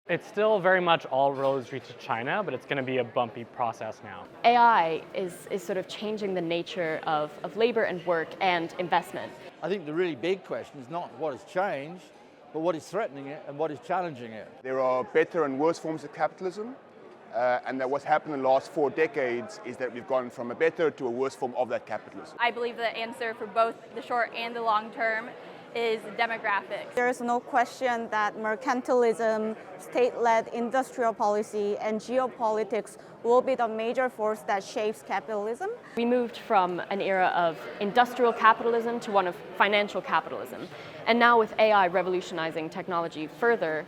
It's still very much all roads lead to China, but it's going to be a bumpy process now. AI is sort of changing the nature of labor and work and investment. I think the really big question is not what has changed, but what is threatening it and what is challenging it. There are better and worse forms of capitalism, and that what's happened in the last 4 decades is that we've gone from a better to a worse form of that capitalism. I believe the answer for both the short and the long term is demographics. There is no question that mercantilism, state-led industrial policy, and geopolitics will be the major force that shapes capitalism. We moved from an era of industrial capitalism to one of financial capitalism. And now with AI revolutionizing technology further,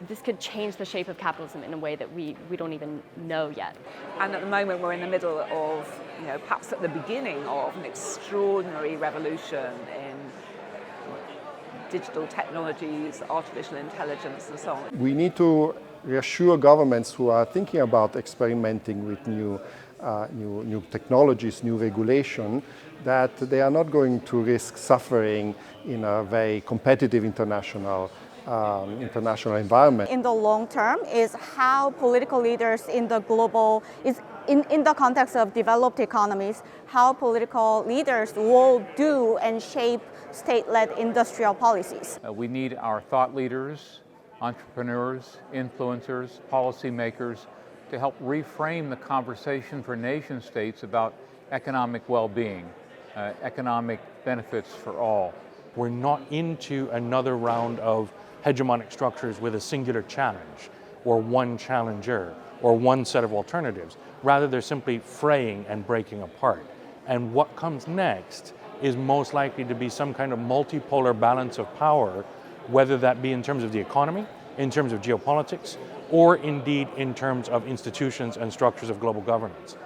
this could change the shape of capitalism in a way that we don't even know yet. And at the moment we're in the middle of, perhaps at the beginning of an extraordinary revolution in digital technologies, artificial intelligence and so on. We need to reassure governments who are thinking about experimenting with new technologies, new regulation, that they are not going to risk suffering in a very competitive international environment. In the long term is how political leaders in the in the context of developed economies, how political leaders will do and shape state-led industrial policies. We need our thought leaders, entrepreneurs, influencers, policymakers to help reframe the conversation for nation states about economic well-being, economic benefits for all. We're not into another round of hegemonic structures with a singular challenge or one challenger or one set of alternatives. Rather, they're simply fraying and breaking apart. And what comes next is most likely to be some kind of multipolar balance of power, whether that be in terms of the economy, in terms of geopolitics, or indeed in terms of institutions and structures of global governance.